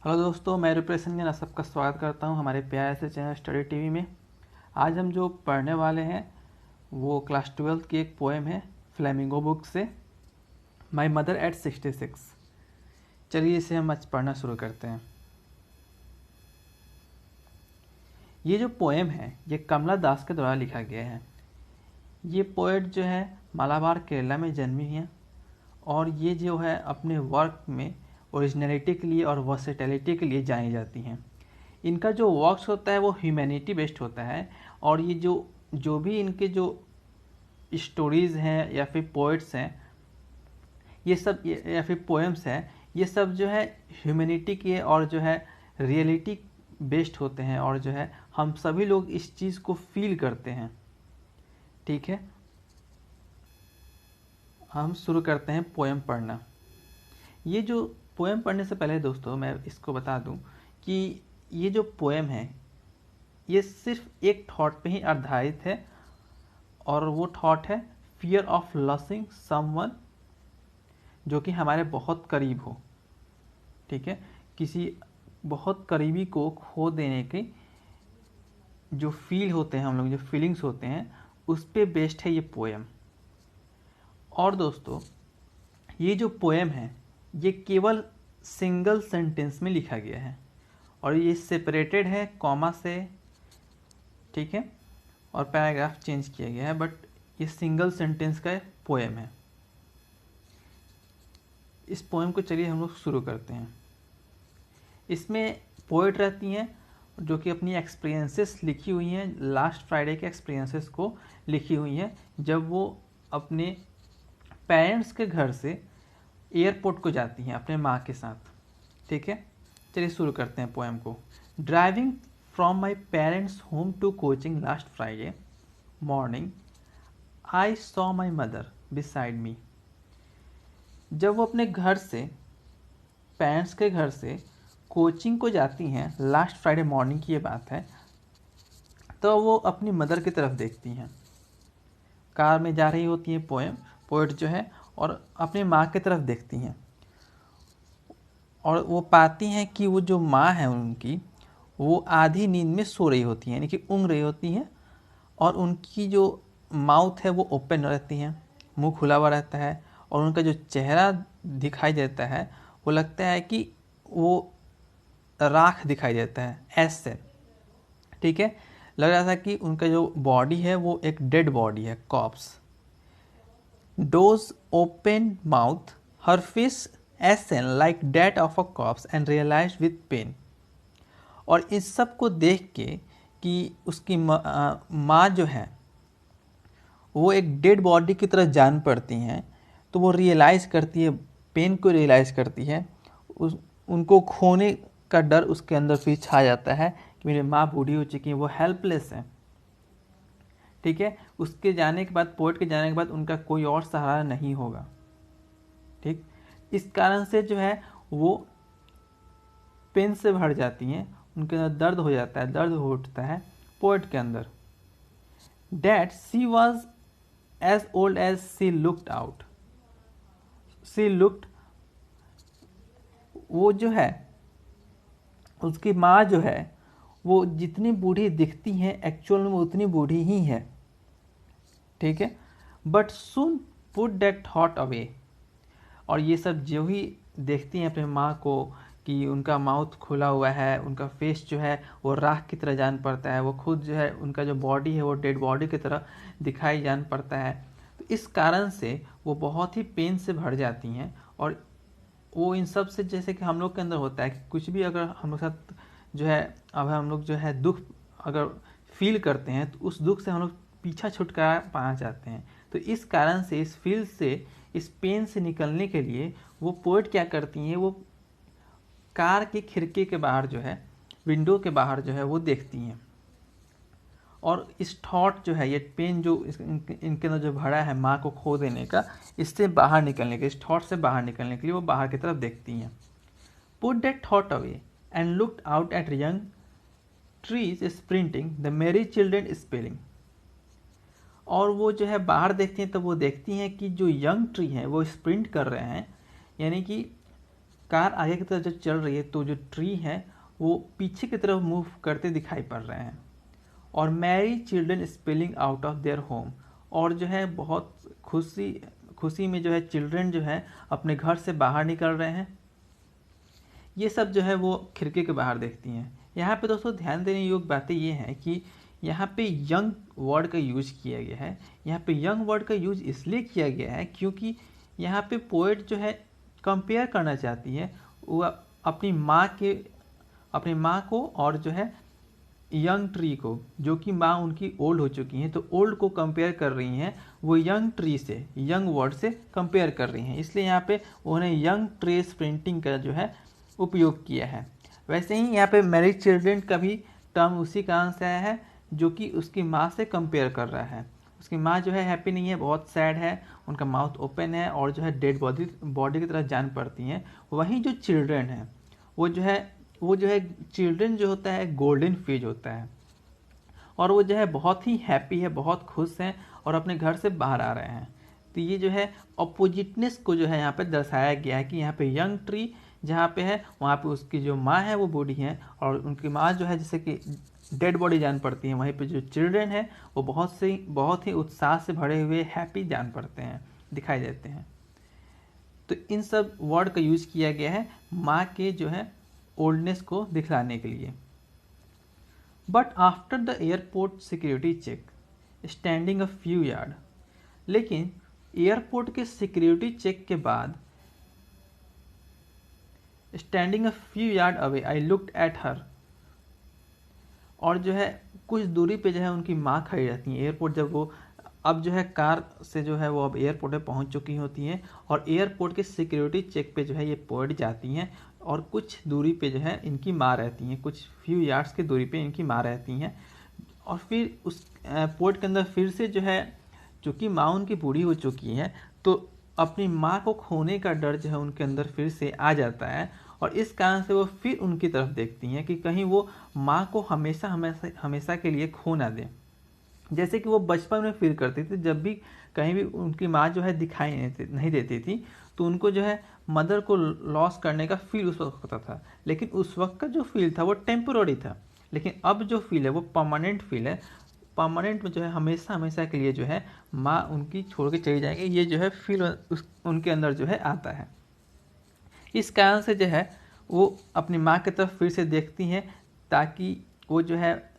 Hello दोस्तों, मैं रुपेश संजन सबका स्वागत करता हूं हमारे प्यारे से चैनल स्टडी टीवी में। आज हम जो पढ़ने वाले हैं वो क्लास 12 की एक पोएम है फ्लेमिंगो बुक से, माई मदर एट 66। चलिए इसे हम आज पढ़ना शुरू करते हैं। ये जो पोएम है ये कमला दास के द्वारा लिखा गया है। ये पोएट जो है मालाबार केरला में जन्मी है और ये जो है अपने वर्क में ओरिजिनलिटी के लिए और वर्सेटिलिटी के लिए जानी जाती हैं। इनका जो वर्क्स होता है वो ह्यूमैनिटी बेस्ड होता है और ये जो भी इनके जो स्टोरीज़ हैं या फिर पोइट्स हैं ये सब या फिर पोएम्स हैं, ये सब जो है ह्यूमैनिटी के और जो है रियलिटी बेस्ड होते हैं और जो है हम सभी लोग इस चीज़ को फील करते हैं। ठीक है, हम शुरू करते हैं पोएम पढ़ना। ये जो पोएम पढ़ने से पहले दोस्तों मैं इसको बता दूं कि ये जो पोएम है ये सिर्फ एक थॉट पे ही आधारित है और वो थॉट है फियर ऑफ लॉसिंग समवन, जो कि हमारे बहुत करीब हो। ठीक है, किसी बहुत करीबी को खो देने के जो फील होते हैं हम लोग, जो फीलिंग्स होते हैं उस पे बेस्ड है ये पोएम। और दोस्तों ये जो पोएम है ये केवल सिंगल सेंटेंस में लिखा गया है और ये सेपरेटेड है कॉमा से, ठीक है, और पैराग्राफ चेंज किया गया है, बट ये सिंगल सेंटेंस का पोएम है। इस पोएम को चलिए हम लोग शुरू करते हैं। इसमें पोएट रहती हैं जो कि अपनी एक्सपीरियंसेस लिखी हुई हैं, लास्ट फ्राइडे के एक्सपीरियंसेस को लिखी हुई हैं जब वो अपने पेरेंट्स के घर से एयरपोर्ट को जाती हैं अपने माँ के साथ। ठीक है, चलिए शुरू करते हैं पोएम को। Driving from my parents home to coaching last Friday morning I saw my mother beside me. जब वो अपने घर से, पेरेंट्स के घर से कोचिंग को जाती हैं, लास्ट फ्राइडे मॉर्निंग की ये बात है, तो वो अपनी मदर की तरफ देखती हैं। कार में जा रही होती है पोएट जो है, और अपनी माँ की तरफ देखती हैं और वो पाती हैं कि वो जो माँ है उनकी वो आधी नींद में सो रही होती हैं, यानी कि ऊँघ रही होती हैं और उनकी जो माउथ है वो ओपन रहती है, मुंह खुला हुआ रहता है और उनका जो चेहरा दिखाई देता है वो लगता है कि वो राख दिखाई देता है ऐसे। ठीक है, लग रहा था कि उनका जो बॉडी है वो एक डेड बॉडी है, cops. Doze open mouth, her face ashen like that of a corpse and realized with pain। और इस सब को देख के कि उसकी माँ जो है वो एक डेड बॉडी की तरह जान पड़ती हैं, तो वो रियलाइज़ करती है, पेन को रियलाइज़ करती है, उनको खोने का डर उसके अंदर फिर छा जाता है कि मेरी माँ बूढ़ी हो चुकी है, वो हेल्पलेस है। ठीक है, उसके जाने के बाद, पोएट के जाने के बाद उनका कोई और सहारा नहीं होगा। ठीक, इस कारण से जो है वो पेन से भर जाती हैं, उनके अंदर दर्द हो जाता है, दर्द हो उठता है पोएट के अंदर। That she was as old as she looked out, she looked, वो जो है उसकी माँ जो है वो जितनी बूढ़ी दिखती हैं एक्चुअल में उतनी बूढ़ी ही है। ठीक है, but soon put that thought away. और ये सब जो ही देखती हैं अपने माँ को कि उनका माउथ खुला हुआ है, उनका फेस जो है वो राख की तरह जान पड़ता है, वो खुद जो है उनका जो बॉडी है वो डेड बॉडी की तरह दिखाई जान पड़ता है, तो इस कारण से वो बहुत ही पेन से भर जाती हैं। और वो इन सब से, जैसे कि हम लोग के अंदर होता है कि कुछ भी अगर हम लोग साथ जो है, अब हम लोग जो है दुख अगर फील करते हैं तो उस दुख से हम लोग पीछा छुटकारा पाना चाहते हैं। तो इस कारण से, इस फील से, इस पेन से निकलने के लिए वो पोएट क्या करती हैं, वो कार की खिड़की के बाहर जो है, विंडो के बाहर जो है वो देखती हैं और इस थॉट जो है, ये पेन जो इनके अंदर जो भरा है माँ को खो देने का, इससे बाहर निकलने के, इस थॉट से बाहर निकलने के लिए वो बाहर की तरफ देखती हैं। Put that thought away and looked out at young trees sprinting the मेरी चिल्ड्रेन स्पेलिंग। और वो जो है बाहर देखती हैं तो वो देखती हैं कि जो यंग ट्री हैं वो स्प्रिंट कर रहे हैं, यानी कि कार आगे की तरफ जब चल रही है तो जो ट्री है वो पीछे की तरफ मूव करते दिखाई पड़ रहे हैं। और Mary children spelling out of their home, और जो है बहुत खुशी में जो है चिल्ड्रन जो है अपने घर से बाहर निकल रहे हैं। ये सब जो है वो खिड़की के बाहर देखती हैं। यहाँ पे दोस्तों ध्यान देने योग्य बातें ये हैं कि यहाँ पे यंग वर्ड का यूज किया गया है। यहाँ पे यंग वर्ड का यूज इसलिए किया गया है क्योंकि यहाँ पे पोएट जो है कंपेयर करना चाहती है वो अपनी माँ को और जो है यंग ट्री को, जो कि माँ उनकी ओल्ड हो चुकी हैं, तो ओल्ड को कंपेयर कर रही हैं वो यंग ट्री से, यंग वर्ड से कंपेयर कर रही हैं। इसलिए यहाँ पे उन्होंने यंग ट्री प्रिंटिंग का जो है उपयोग किया है। वैसे ही यहाँ पे मैरिड चिल्ड्रन का भी टर्म उसी कारण से आया है, जो कि उसकी माँ से कंपेयर कर रहा है। उसकी माँ जो है हैप्पी नहीं है, बहुत सैड है, उनका माउथ ओपन है और जो है डेड बॉडी की तरफ जान पड़ती हैं। वहीं जो चिल्ड्रन है वो जो है चिल्ड्रन जो होता है गोल्डन फेज होता है, और वो जो है बहुत ही हैप्पी है, बहुत खुश हैं और अपने घर से बाहर आ रहे हैं। तो ये जो है अपोजिटनेस को जो है यहाँ पे दर्शाया गया है कि यहाँ पे यंग ट्री जहाँ पे है वहाँ पे उसकी जो माँ है वो बूढ़ी है, और उनकी माँ जो है जैसे कि डेड बॉडी जान पड़ती है, वहीं पे जो चिल्ड्रन है वो बहुत ही उत्साह से भरे हुए हैप्पी जान पड़ते हैं, दिखाई देते हैं। तो इन सब वर्ड का यूज किया गया है माँ के जो है ओल्डनेस को दिखलाने के लिए। But after the airport security check standing a few yard, लेकिन एयरपोर्ट के सिक्योरिटी चेक के बाद standing a few yard away I looked at her, और जो है कुछ दूरी पे जो है उनकी माँ खड़ी रहती हैं। एयरपोर्ट जब वो अब जो है कार से जो है वो अब एयरपोर्ट पे पहुंच चुकी होती हैं, और एयरपोर्ट के सिक्योरिटी चेक पे जो है ये पोएट जाती हैं, और कुछ दूरी पे जो है इनकी माँ रहती हैं, कुछ फ्यू यार्ड्स की दूरी पे इनकी माँ रहती हैं। और फिर उस पोर्ट के अंदर फिर से जो है, चूँकि माँ उनकी बूढ़ी हो चुकी है, तो अपनी माँ को खोने का डर जो है उनके अंदर फिर से आ जाता है, और इस कारण से वो फिर उनकी तरफ देखती हैं कि कहीं वो माँ को हमेशा हमेशा हमेशा के लिए खो ना दें। जैसे कि वो बचपन में फील करती थी, जब भी कहीं भी उनकी माँ जो है दिखाई नहीं देती थी, तो उनको जो है मदर को लॉस करने का फील उस वक्त होता था। लेकिन उस वक्त का जो फील था वो टेम्पोररी था, लेकिन अब जो फील है वो परमानेंट फील है। परमानेंट में जो है हमेशा हमेशा के लिए जो है माँ उनकी छोड़ के चली जाएगी, ये जो है फील उनके अंदर जो है आता है। इस कारण से जो है वो अपनी माँ की तरफ फिर से देखती हैं, ताकि वो जो है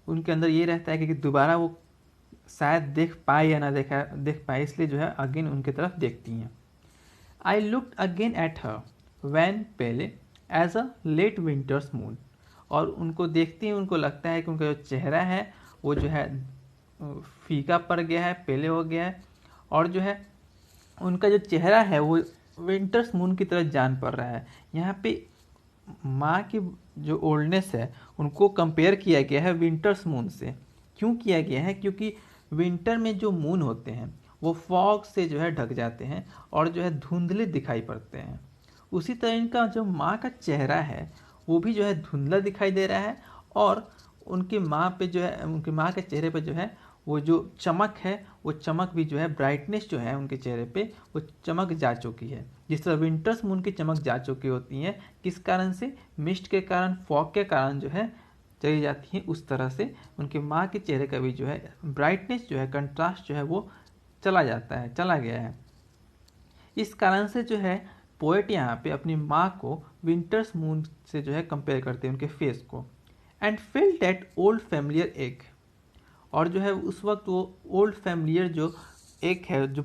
उनके अंदर ये रहता है कि दोबारा वो शायद देख पाए या ना देख पाए, इसलिए जो है अगेन उनकी तरफ देखती हैं। I looked again at her wan pale as a late winter's moon, और उनको देखती हैं, उनको लगता है कि उनका जो चेहरा है वो जो है फीका पड़ गया है, पेले हो गया है, और जो है उनका जो चेहरा है वो विंटर्स मून की तरह जान पड़ रहा है। यहाँ पे माँ की जो ओल्डनेस है उनको कंपेयर किया गया है विंटर्स मून से। क्यों किया गया है? क्योंकि विंटर में जो मून होते हैं वो फॉग से जो है ढक जाते हैं और जो है धुंधले दिखाई पड़ते हैं। उसी तरह इनका जो माँ का चेहरा है वो भी जो है धुंधला दिखाई दे रहा है, और उनकी माँ पे जो है, उनकी माँ के चेहरे पे जो है वो जो चमक है वो चमक भी जो है, ब्राइटनेस जो है उनके चेहरे पे वो चमक जा चुकी है। जिस तरह विंटर्स मून की चमक जा चुकी होती है, किस कारण से? मिस्ट के कारण, फॉग के कारण जो है चली जाती है, उस तरह से उनकी माँ के चेहरे का भी जो है ब्राइटनेस जो है, कंट्रास्ट जो है वो चला गया है। इस कारण से जो है पोएट यहाँ पे अपनी माँ को विंटर्स मून से जो है कंपेयर करते हैं, उनके फेस को। And feel that old familiar एक, और जो है उस वक्त वो ओल्ड फैमिलियर जो एक है, जो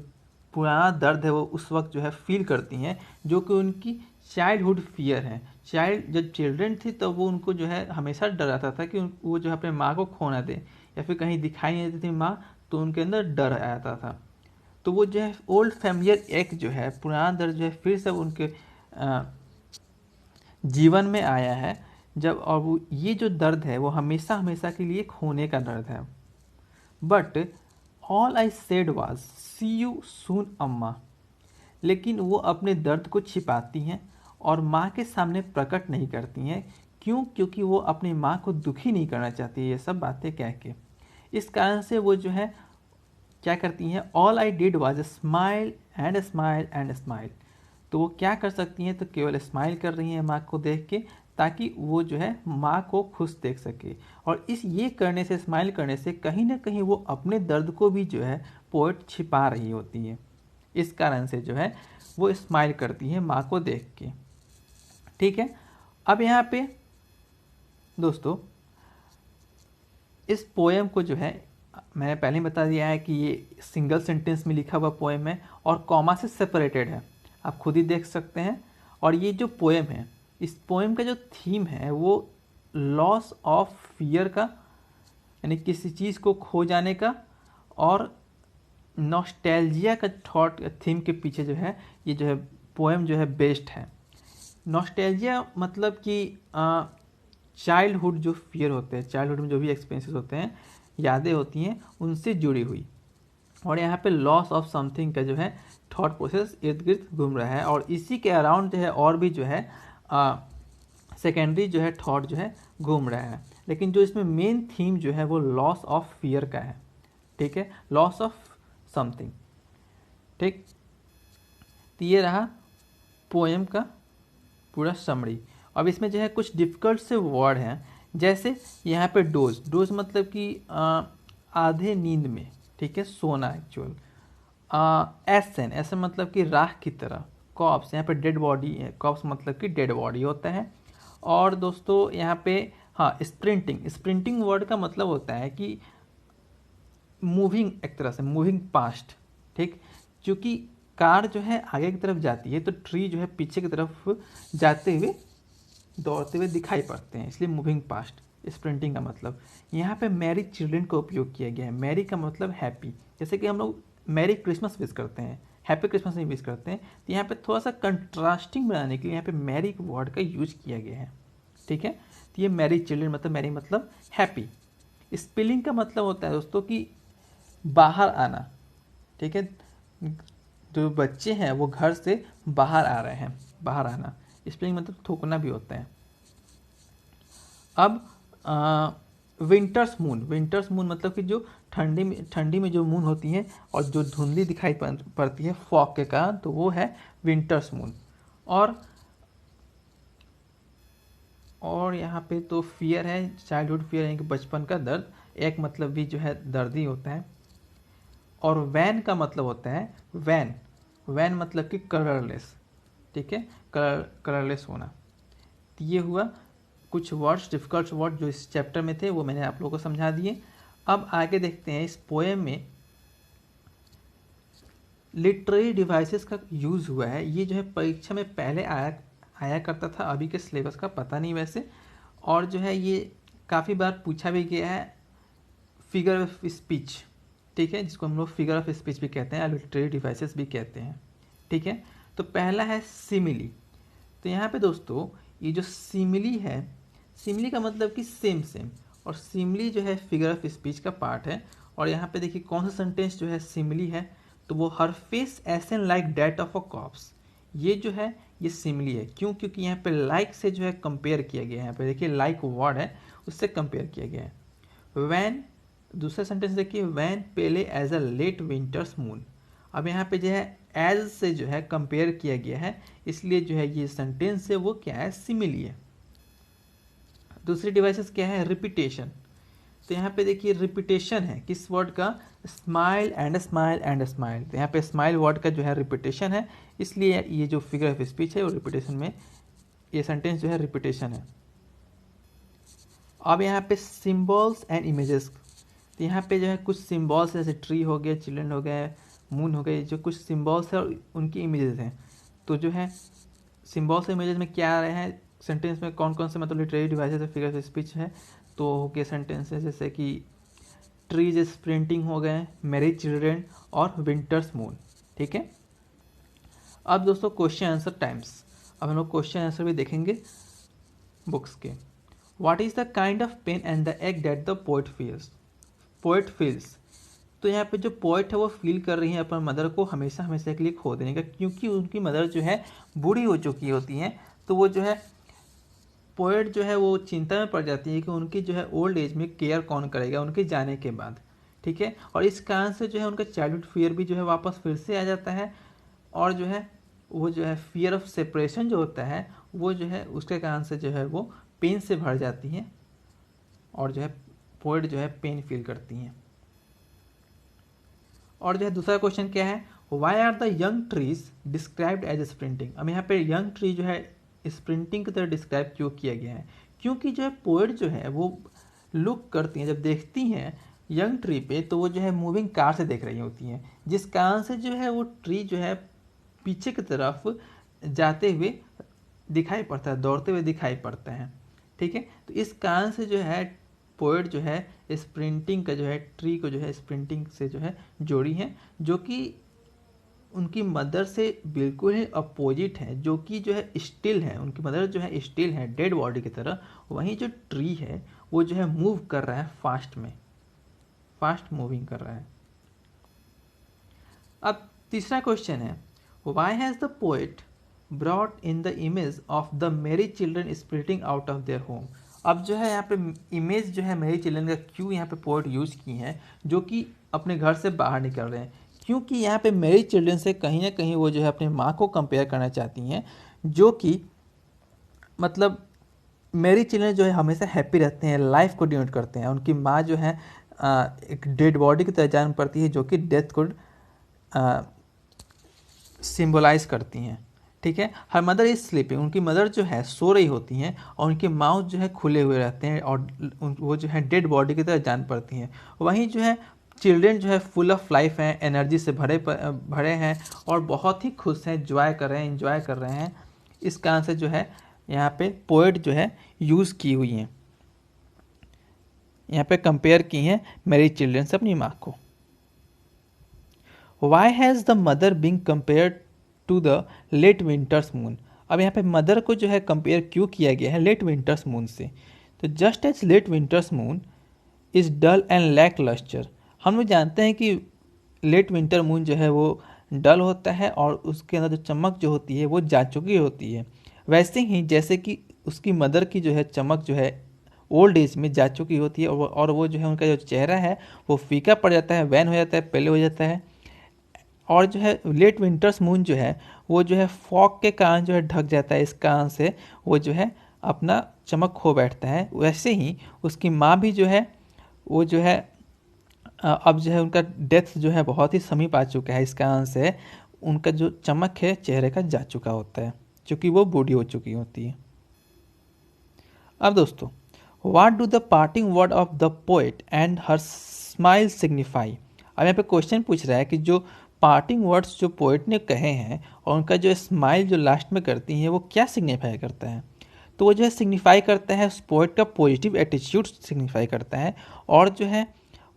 पुराना दर्द है, वो उस वक्त जो है फील करती हैं, जो कि उनकी चाइल्डहुड फियर है। जब चिल्ड्रन थी तब वो उनको जो है हमेशा डर आता था कि वो जो है अपने माँ को खो ना दे, या फिर कहीं दिखाई नहीं देती थी माँ, तो उनके अंदर डर आता था। तो वो जो है ओल्ड फैमिलियर एक जो है, पुराना दर्द जो है फिर से उनके जीवन में आया है जब, और वो ये जो दर्द है वो हमेशा हमेशा के लिए खोने का दर्द है। But all I said was see you soon Amma, लेकिन वो अपने दर्द को छिपाती हैं और माँ के सामने प्रकट नहीं करती हैं। क्यों? क्योंकि वो अपनी माँ को दुखी नहीं करना चाहती ये सब बातें कह के। इस कारण से वो जो है क्या करती हैं, all I did was smile and smile and smile. तो वो क्या कर सकती हैं, तो केवल स्माइल कर रही हैं माँ को देख के, ताकि वो जो है माँ को खुश देख सके। और इस ये करने से, स्माइल करने से कहीं ना कहीं वो अपने दर्द को भी जो है पोएट छिपा रही होती है। इस कारण से जो है वो स्माइल करती है माँ को देख के। ठीक है, अब यहाँ पे दोस्तों इस पोएम को जो है मैंने पहले ही बता दिया है कि ये सिंगल सेंटेंस में लिखा हुआ पोएम है और कॉमा से सेपरेटेड है, आप खुद ही देख सकते हैं। और ये जो पोएम है, इस पोएम का जो थीम है वो लॉस ऑफ फियर का, यानी किसी चीज़ को खो जाने का, और नॉस्टैल्जिया का थॉट थीम के पीछे जो है ये जो है पोएम जो है बेस्ड है। नॉस्टैल्जिया मतलब कि चाइल्डहुड जो फियर होते हैं, चाइल्डहुड में जो भी एक्सपीरियंसेस होते हैं, यादें होती हैं, उनसे जुड़ी हुई। और यहाँ पे लॉस ऑफ समथिंग का जो है थॉट प्रोसेस इर्द गिर्द घूम रहा है, और इसी के अराउंड जो है और भी जो है सेकेंडरी जो है थॉट जो है घूम रहा है। लेकिन जो इसमें मेन थीम जो है वो लॉस ऑफ फियर का है। ठीक है, लॉस ऑफ समथिंग। ठीक, तो ये रहा पोएम का पूरा समरी। अब इसमें जो है कुछ डिफ़िकल्ट से वर्ड हैं, जैसे यहाँ पे डोज, डोज मतलब कि आधे नींद में, ठीक है, सोना एक्चुअल। एसन, ऐसा मतलब कि राख की तरह। कॉप्स, यहाँ पे डेड बॉडी है, कॉप्स मतलब कि डेड बॉडी होता है। और दोस्तों यहाँ पे हाँ स्प्रिंटिंग, स्प्रिंटिंग वर्ड का मतलब होता है कि मूविंग, एक तरह से मूविंग पास्ट। ठीक, क्योंकि कार जो है आगे की तरफ जाती है तो ट्री जो है पीछे की तरफ जाते हुए, दौड़ते हुए दिखाई पड़ते हैं, इसलिए मूविंग पास्ट स्प्रिंटिंग का मतलब। यहाँ पे मैरी चिल्ड्रन का उपयोग किया गया है। मैरी का मतलब हैप्पी, जैसे कि हम लोग मैरी क्रिसमस विश करते हैं, हैप्पी क्रिसमस नहीं विश करते हैं, तो यहाँ पे थोड़ा सा कंट्रास्टिंग बनाने के लिए यहाँ पे मैरी वर्ड का यूज किया गया है। ठीक है, तो ये मैरी चिल्ड्रन मतलब, मैरी मतलब हैप्पी। स्पिलिंग का मतलब होता है दोस्तों कि बाहर आना। ठीक है, जो बच्चे हैं वो घर से बाहर आ रहे हैं, बाहर आना। स्प्लिंग मतलब थूकना भी होता है। अब विंटर्स मून, विंटर्स मून मतलब कि जो ठंडी में जो मून होती है और जो धुंधली दिखाई पड़ती है फॉग के कारण, तो वो है विंटर्स मून। और यहाँ पे तो फियर है, चाइल्डहुड फियर है कि बचपन का दर्द, एक मतलब भी जो है दर्द ही होता है। और वैन का मतलब होता है वैन, वैन मतलब कि कलरलेस। ठीक है, कलरलेस होना। तो ये हुआ कुछ वर्ड्स, डिफिकल्ट वर्ड जो इस चैप्टर में थे, वो मैंने आप लोगों को समझा दिए। अब आगे देखते हैं इस पोएम में लिटरेरी डिवाइसेस का यूज़ हुआ है। ये जो है परीक्षा में पहले आया करता था, अभी के सिलेबस का पता नहीं वैसे। और जो है ये काफ़ी बार पूछा भी गया है। फिगर ऑफ स्पीच, ठीक है, जिसको हम लोग फिगर ऑफ स्पीच भी कहते हैं, लिटरेरी डिवाइसेस भी कहते हैं। ठीक है, तो पहला है सिमिली। तो यहाँ पे दोस्तों ये जो सिमिली है, सिमिली का मतलब कि सेम सेम, और सिमिली जो है फिगर ऑफ स्पीच का पार्ट है। और यहाँ पे देखिए कौन सा सेंटेंस जो है सिमिली है, तो वो हर फेस एसन like that of a corpse. ये जो है ये सिमिली है, क्यों? क्योंकि यहाँ पे लाइक से जो है कंपेयर किया गया है। यहाँ पे देखिए लाइक वर्ड है, उससे कंपेयर किया गया है। वैन, दूसरा सेंटेंस देखिए, wan pale as a late winter's moon. अब यहाँ पे जो है एज से जो है कंपेयर किया गया है, इसलिए जो है ये सेंटेंस है वो क्या है, सिमिली है। दूसरी डिवाइसेस क्या है, रिपीटेशन। तो यहाँ पे देखिए रिपीटेशन है किस वर्ड का, smile and smile and smile. तो यहाँ पे स्माइल वर्ड का जो है रिपीटेशन है, इसलिए ये जो फिगर ऑफ स्पीच है वो रिपीटेशन में, ये सेंटेंस जो है रिपीटेशन है। अब यहाँ पे सिम्बॉल्स एंड इमेजेस। तो यहाँ पे जो है कुछ सिम्बॉल्स जैसे ट्री हो गया, चिल्ड्रन हो गए, मून हो गए, जो कुछ सिम्बॉल्स है और उनकी इमेजेस हैं। तो जो है सिम्बॉल्स और इमेजेस में क्या आ रहे हैं सेंटेंस में, कौन कौन से मतलब लिटरेरी डिवाइसेस और फिगर ऑफ स्पीच है। तो हो गए सेंटेंसेस जैसे कि ट्रीज स्प्रिंटिंग हो गए, मैरिज चिल्ड्रेन और विंटर्स मून। ठीक है, अब दोस्तों क्वेश्चन आंसर टाइम्स। अब हम लोग क्वेश्चन आंसर भी देखेंगे बुक्स के। What is the kind of pain and the ache that the poet feels. तो यहाँ पे जो पोएट है वो फील कर रही है अपने मदर को हमेशा हमेशा के लिए खो देने का, क्योंकि उनकी मदर जो है बूढ़ी हो चुकी होती हैं। तो वो जो है पोएट जो है वो चिंता में पड़ जाती है कि उनकी जो है ओल्ड एज में केयर कौन करेगा उनके जाने के बाद, ठीक है। और इस कारण से जो है उनका चाइल्डहुड फियर भी जो है वापस फिर से आ जाता है, और जो है वो जो है फियर ऑफ सेपरेशन जो होता है वो जो है उसके कारण से जो है वो पेन से भर जाती हैं, और जो है पोएट जो है पेन फील करती हैं। और जो है दूसरा क्वेश्चन क्या है, why are the young trees described as sprinting. अब यहाँ पे यंग ट्री जो है स्प्रिंटिंग की तरह डिस्क्राइब क्यों किया गया है, क्योंकि जो है पोएट जो है वो लुक करती हैं, जब देखती हैं यंग ट्री पे तो वो जो है मूविंग कार से देख रही होती हैं, जिस कारण से जो है वो ट्री जो है पीछे की तरफ जाते हुए दिखाई पड़ता है, दौड़ते हुए दिखाई पड़ता है, ठीक है। तो इस कारण से जो है पोएट जो है स्प्रिंटिंग का जो है ट्री को जो है स्प्रिंटिंग से जो है जोड़ी है, जो कि उनकी मदर से बिल्कुल ही अपोजिट है, जो कि जो है स्टिल है, उनकी मदर जो है स्टिल है डेड बॉडी की तरह, वहीं जो ट्री है वो जो है मूव कर रहा है फास्ट में, फास्ट मूविंग कर रहा है। अब तीसरा क्वेश्चन है, why has the poet brought in the image of the merry children splitting out of their home. अब जो है यहाँ पे इमेज जो है मेरी चिल्ड्रन का क्यों यहाँ पे पोएट यूज़ की है, जो कि अपने घर से बाहर निकल रहे हैं, क्योंकि यहाँ पे मेरी चिल्ड्रन से कहीं ना कहीं वो जो है अपनी माँ को कंपेयर करना चाहती हैं, जो कि मतलब मेरी चिल्ड्रन जो है हमेशा हैप्पी रहते हैं, लाइफ को डिनोट करते हैं, उनकी माँ जो है एक डेड बॉडी की तरह जान पड़ती है, जो कि डेथ को सिंबलाइज करती हैं, ठीक है। हर मदर इज स्लीपिंग, उनकी मदर जो है सो रही होती हैं, और उनके माउथ जो है खुले हुए रहते हैं, और वो जो है डेड बॉडी की तरह जान पड़ती हैं। वहीं जो है चिल्ड्रेन जो है फुल ऑफ लाइफ हैं, एनर्जी से भरे हैं, और बहुत ही खुश हैं, एंजॉय कर रहे हैं, इंजॉय कर रहे हैं। इस कारण से जो है यहाँ पे पोएट जो है यूज़ की हुई हैं, यहाँ पे कंपेयर की हैं मेरी चिल्ड्रन से अपनी माँ को। Why has the mother being compared to the late winter's moon. अब यहाँ पे मदर को जो है कंपेयर क्यों किया गया है लेट विंटर्स मून से, तो just as late winter's moon is dull and lacklustre. हम लोग जानते हैं कि लेट विंटर मून जो है वो डल होता है, और उसके अंदर जो चमक जो होती है वो जा चुकी होती है, वैसे ही जैसे कि उसकी मदर की जो है चमक जो है ओल्ड एज में जा चुकी होती है, और वो जो है उनका जो चेहरा है वो फीका पड़ जाता है, वैन हो जाता है, पहले हो जाता है। और जो है लेट विंटर्स मून जो है वो जो है फॉग के कारण जो है ढक जाता है, इस कारण से वो जो है अपना चमक खो बैठता है। वैसे ही उसकी माँ भी जो है वो जो है अब जो है उनका डेथ जो है बहुत ही समीप आ चुका है, इस कारण से उनका जो चमक है चेहरे का जा चुका होता है, क्योंकि वो बूढ़ी हो चुकी होती है। अब दोस्तों, what do the parting word of the poet and her smile signify. अब यहाँ पे क्वेश्चन पूछ रहा है कि जो पार्टिंग वर्ड्स जो पोएट ने कहे हैं और उनका जो स्माइल जो लास्ट में करती है वो क्या सिग्निफाई करता है, तो वो जो है सिग्निफाई करता है उस पोएट का पॉजिटिव एटीट्यूड सिग्निफाई करता है, और जो है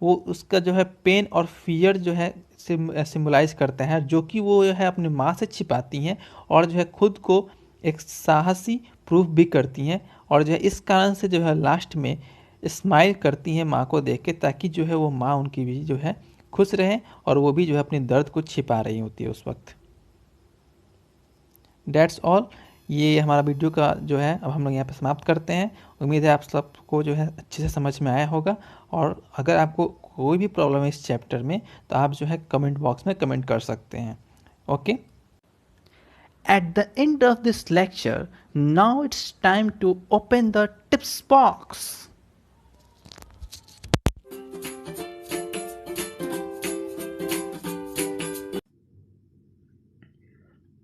वो उसका जो है पेन और फियर जो है सिम्बलाइज करता है, जो कि वो जो है अपनी माँ से छिपाती हैं, और जो है खुद को एक साहसी प्रूफ भी करती हैं, और जो है इस कारण से जो है लास्ट में स्माइल करती हैं माँ को देख के, ताकि जो है वो माँ उनकी भी जो है खुश रहें, और वो भी जो है अपने दर्द को छिपा रही होती है उस वक्त। डेट्स ऑल, ये हमारा वीडियो का जो है अब हम लोग यहाँ पे समाप्त करते हैं। उम्मीद है आप सबको जो है अच्छे से समझ में आया होगा, और अगर आपको कोई भी प्रॉब्लम है इस चैप्टर में तो आप जो है कमेंट बॉक्स में कमेंट कर सकते हैं। Okay, at the end of this lecture now it's time to open the tips box.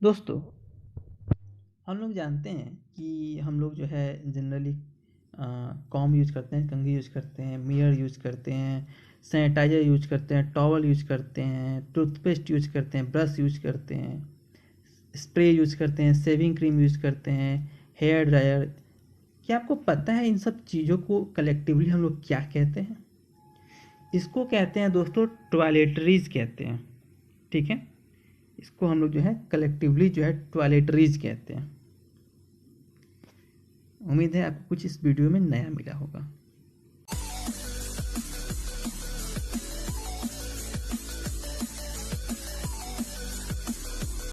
दोस्तों, हम लोग जानते हैं कि हम लोग जो है जनरली कॉम यूज करते हैं, कंघी यूज करते हैं, मिरर यूज करते हैं, सैनिटाइजर यूज करते हैं, टॉवल यूज करते हैं, टूथपेस्ट यूज करते हैं, ब्रश यूज करते हैं, स्प्रे यूज करते हैं, शेविंग क्रीम यूज करते हैं, हेयर ड्रायर। क्या आपको पता है इन सब चीज़ों को कलेक्टिवली हम लोग क्या कहते हैं? इसको कहते हैं दोस्तों टॉयलेटरीज कहते हैं, ठीक है। इसको हम लोग जो है कलेक्टिवली जो है टॉयलेटरीज कहते हैं। उम्मीद है आपको कुछ इस वीडियो में नया मिला होगा।